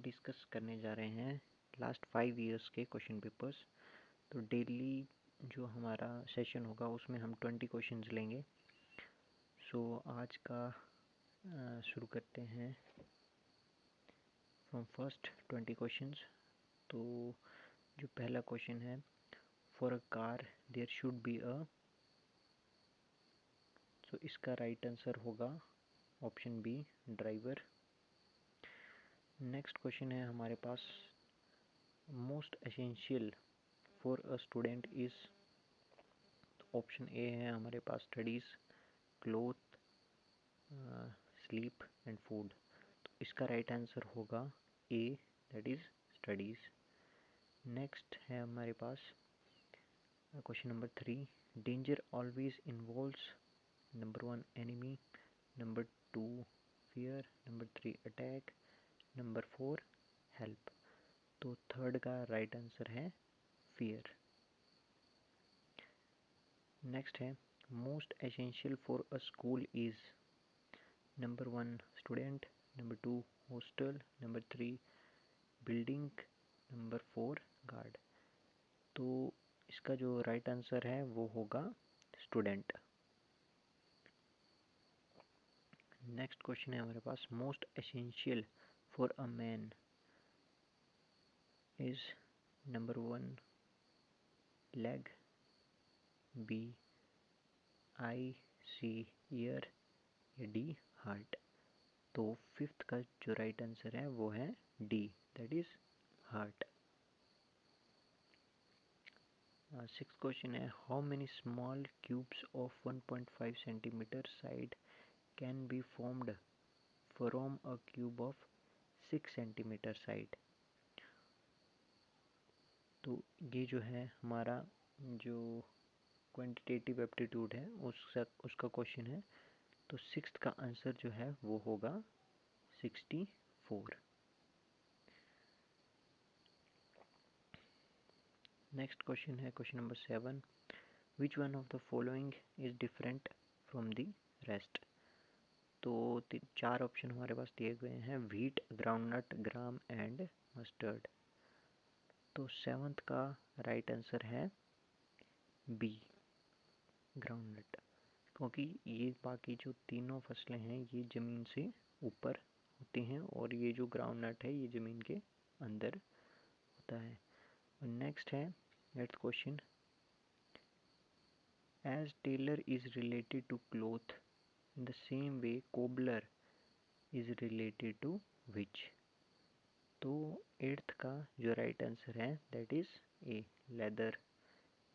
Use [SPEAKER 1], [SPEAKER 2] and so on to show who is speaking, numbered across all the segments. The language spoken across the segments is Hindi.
[SPEAKER 1] डिस्कस करने जा रहे हैं लास्ट 5 इयर्स के क्वेश्चन पेपर्स। तो डेली जो हमारा सेशन होगा उसमें हम 20 क्वेश्चंस लेंगे। सो आज का शुरू करते हैं फ्रॉम फर्स्ट 20 क्वेश्चंस। तो जो पहला क्वेश्चन है, for a car there should be a, so इसका राइट आंसर होगा option B, driver. Next question है हमारे पास, most essential for a student is, option A है हमारे पास studies, cloth, sleep and food. तो इसका राइट आंसर होगा A, that is studies. Next है हमारे पास question number 3, danger always involves number 1 enemy, number 2 fear, number 3 attack, number 4 help. तो थर्ड का राइट आंसर है फियर। नेक्स्ट है, most essential for a school is, number 1 student, number 2 hostel, number 3 building, number 4 guard. तो इसका जो राइट आंसर है वो होगा स्टूडेंट। नेक्स्ट क्वेश्चन है हमारे पास, most essential for a man is, number 1 leg, B eye, C ear, या डी हार्ट। तो फिफ्थ का जो राइट आंसर है वो है D, that is heart. Six question है, how many small cubes of 1.5 centimetre side can be formed from a cube of 6 centimetre side. तो ये जो है हमारा जो क्वांटिटेटिव एप्टीट्यूड है उसका क्वेश्चन है। तो सिक्स्थ का आंसर जो है वो होगा 64। नेक्स्ट क्वेश्चन है question number 7, which one of the following is different from the rest. तो 4 ऑप्शन हमारे पास दिए गए हैं, wheat, groundnut, gram and mustard. तो 7th का राइट आंसर है बी, ग्राउंडनट, क्योंकि ये बाकी जो तीनों फसलें हैं ये ज़मीन से ऊपर होती हैं और ये जो ग्राउंडनट है ये ज़मीन के अंदर होता है। और नेक्स्ट है 8th question, as tailor is related to cloth in the same way cobbler is related to which. तो 8th का जो राइट आंसर है दैट इज ए, लेदर,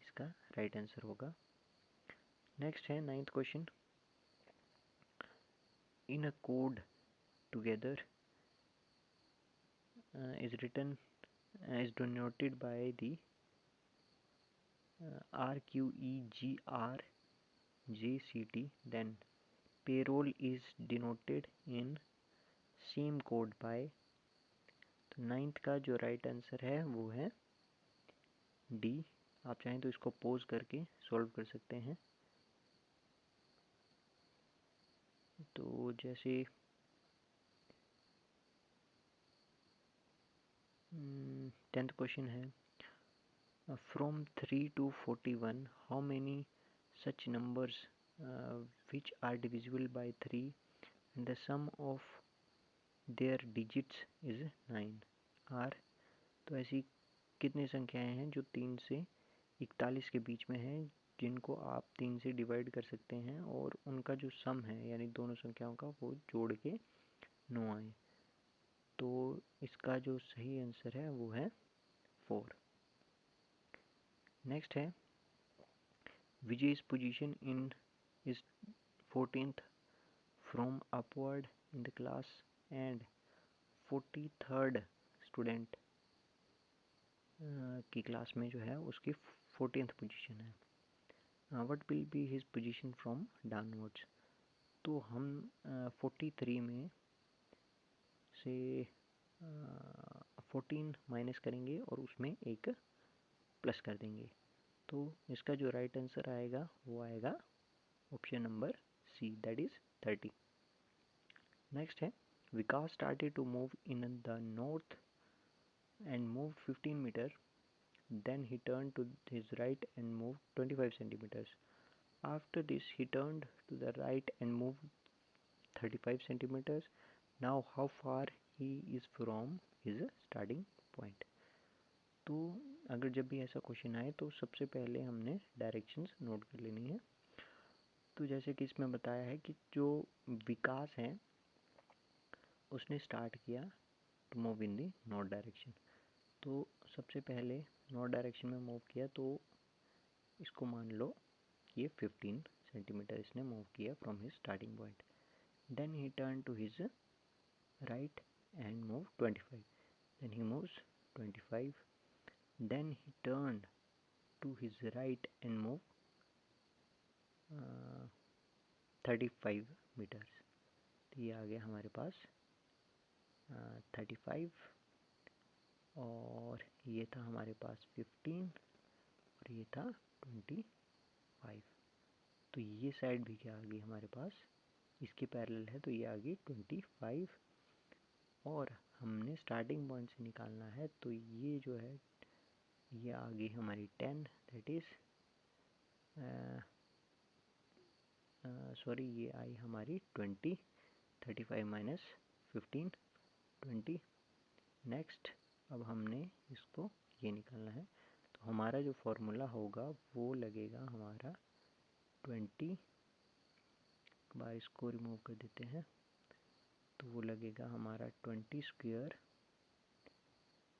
[SPEAKER 1] इसका राइट आंसर होगा। नेक्स्ट है 9th question, in a code together is written is denoted by the RQEGRJCT, then payroll is denoted in same code by। तो 9th का जो राइट आंसर है वो है डी। आप चाहें तो इसको पॉज करके सॉल्व कर सकते हैं। तो जैसे 10th क्वेश्चन है, from 3 to 41 how many such numbers which are divisible by 3 and the sum of their digits is 9 are। तो ऐसी कितनी संख्याएं हैं जो 3 से 41 के बीच में हैं जिनको आप 3 से डिवाइड कर सकते हैं और उनका जो सम है यानी दोनों संख्याओं का वो जोड़ के 9 आए। तो इसका जो सही आंसर है वो है 4। नेक्स्ट है, Vijay's position in is 14th from upward in the class and 43rd student की क्लास में जो है उसकी 14th पोजीशन है। What will be his position from downwards. तो हम 43 में से 14 माइनस करेंगे और उसमें एक प्लस कर देंगे। तो इसका जो राइट आंसर आएगा वो आएगा option number C, that is 30। Next है Vikas started to move in the north and moved 15 meters. Then he turned to his right and moved 25 centimeters. After this, he turned to the right and moved 35 centimeters. Now, how far he is from his starting point? तो अगर जब भी ऐसा क्वेश्चन आए तो सबसे पहले हमने डायरेक्शंस नोट कर लेनी है। तो जैसे कि इसमें बताया है कि जो विकास है उसने स्टार्ट किया to move in the north direction. तो सबसे पहले नॉर्थ डायरेक्शन में मूव किया, तो इसको मान लो ये 15 सेंटीमीटर इसने मूव किया from his starting point. Then he turn to his right and move 25. Then he moves 25. Then he turned to his right and move 35 meters. तो ये आ गया हमारे पास 35 और ये था हमारे पास 15 और ये था 25। तो ये साइड भी क्या आ गई हमारे पास, इसके पैरेलल है, तो ये आ गई 25। और हमने स्टार्टिंग पॉइंट से निकालना है, तो ये जो है ये आ गई हमारी 10, दैट इज़ सॉरी ये आई हमारी 20, 35 माइनस 15 20। नेक्स्ट अब हमने इसको ये निकालना है, तो हमारा जो फॉर्मूला होगा वो लगेगा हमारा 20, बार इसको रिमूव कर देते हैं, तो वो लगेगा हमारा 20 square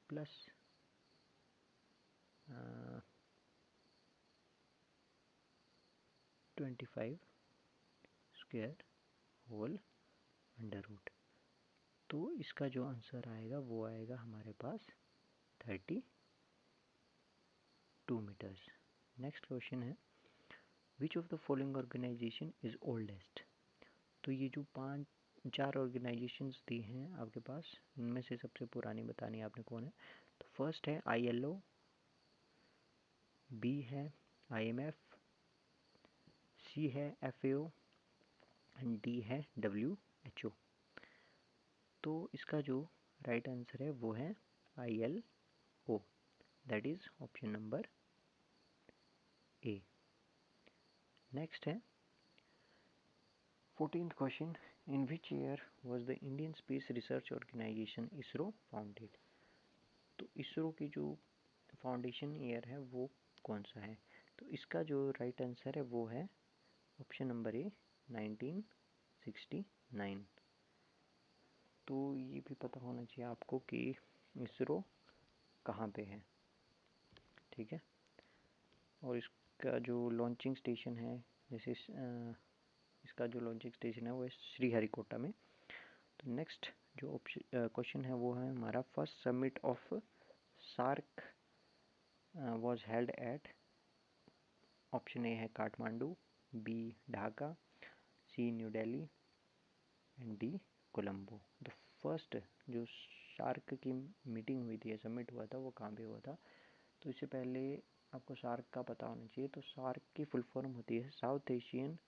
[SPEAKER 1] plus 25 square whole under root. तो इसका जो आंसर आएगा वो आएगा हमारे पास 32 मीटर्स। नेक्स्ट क्वेश्चन है, which of the following organisation is oldest. तो ये जो 4 ऑर्गेनाइजेशंस दी हैं आपके पास, इनमें से सबसे पुरानी बतानी है आपने कौन है। तो फर्स्ट है ILO, बी है IMF, सी है FAO एंड डी है WHO। तो इसका जो राइट आंसर है वो है ILO, that is option number A. Next है 14th question, in which year was the Indian Space Research Organisation ISRO founded. तो ISRO की जो फाउंडेशन ईयर है वो कौन सा है। तो इसका जो राइट आंसर है वो है ऑप्शन नंबर ए 1969। तो ये भी पता होना चाहिए आपको कि ISRO कहाँ पे है, ठीक है। और इसका जो लॉन्चिंग स्टेशन है, जैसे इसका जो लॉन्चिंग स्टेशन है वो है श्रीहरिकोटा में। तो नेक्स्ट जो ऑप्शन क्वेश्चन है वो है हमारा, first summit of SAARC was held at. Option A है Kathmandu, B Dhaka, C New Delhi and D Colombo. The first जो सार्क की मीटिंग हुई थी, समिट हुआ था, वो कहाँ पे हुआ था। तो इससे पहले आपको सार्क का पता होना चाहिए। तो सार्क की फुल फॉर्म होती है south Asian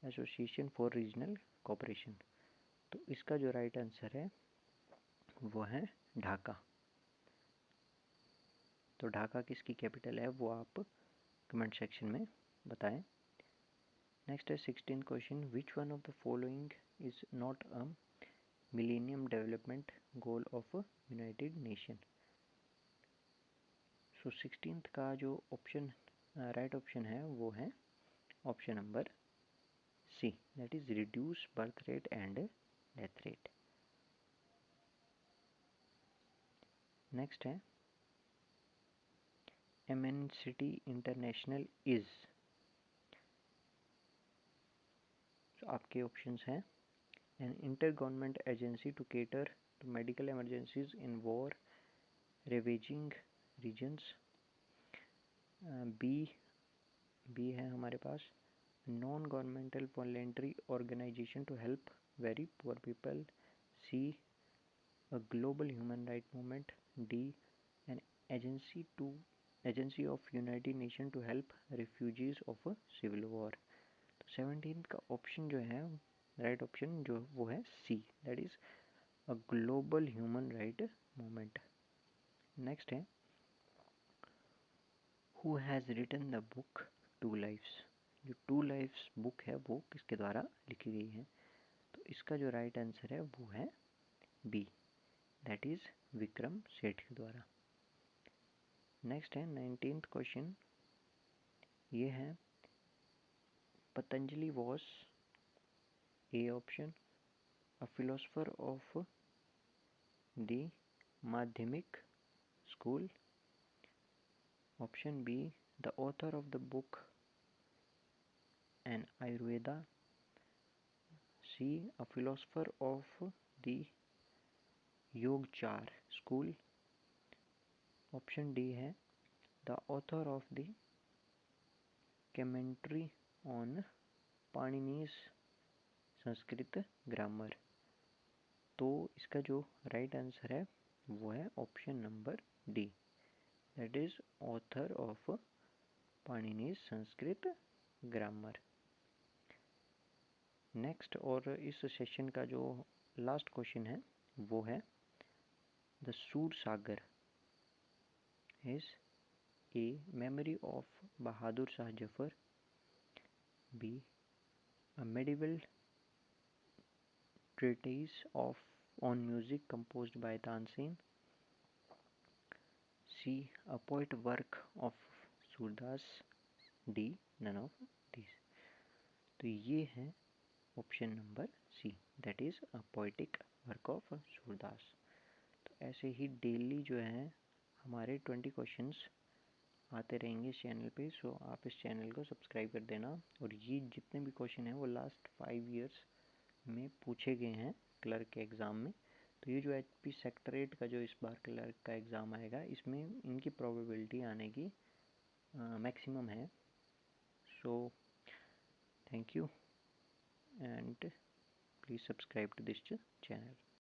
[SPEAKER 1] association for regional cooperation. तो इसका जो राइट आंसर है वो है ढाका। तो ढाका किसकी कैपिटल है वो आप कमेंट सेक्शन में बताएं। नेक्स्ट है 16th question, which one of the following is not a millennium development goal of United Nation. So 16th का जो ऑप्शन राइट ऑप्शन है वो है option number C, that is reduce birth rate and death rate. Next है एमएनसिटी इंटरनेशनल इज। आपके ऑप्शंस हैं an inter governmental agency to cater to medical emergencies in war ravaging regions, B है हमारे पास non governmental voluntary organisation to help very poor people, C a global human right movement, D an agency of United Nation to help refugees of civil war. तो 17th का ऑप्शन जो है राइट ऑप्शन जो वो है C, that is a global human right movement. Next है who has written the book Two Lives. जो टू लाइफ्स बुक है वो किसके द्वारा लिखी गई है? तो इसका जो राइट आंसर है वो है B, that is Vikram Seth के द्वारा। नेक्स्ट है 19th क्वेश्चन, ये है Patanjali was A option a philosopher of the Madhyamika school, option B the author of the book an Ayurveda, C a philosopher of the Yogachara school, option D है the author of the commentary on Panini's Sanskrit grammar. तो इसका जो राइट आंसर है वो है option number D, that is author of Panini's Sanskrit grammar. Next और इस सेशन का जो लास्ट क्वेश्चन है वो है the Sur Sagar is a memory of Bahadur Shah Zafar, B a medieval treatise of on music composed by Tansen, C a poet work of Surdas, D none of this. तो ये है option number C, that is a poetic work of Surdas. तो ऐसे ही डेली जो है हमारे 20 क्वेश्चंस आते रहेंगे इस चैनल पे, सो आप इस चैनल को सब्सक्राइब कर देना। और ये जितने भी क्वेश्चन हैं वो लास्ट 5 ईयर्स में पूछे गए हैं क्लर्क के एग्ज़ाम में। तो ये जो HP सेक्टरेट का जो इस बार क्लर्क का एग्ज़ाम आएगा इसमें इनकी प्रोबेबिलिटी आने की मैक्सिमम है। So thank you and please subscribe to this channel.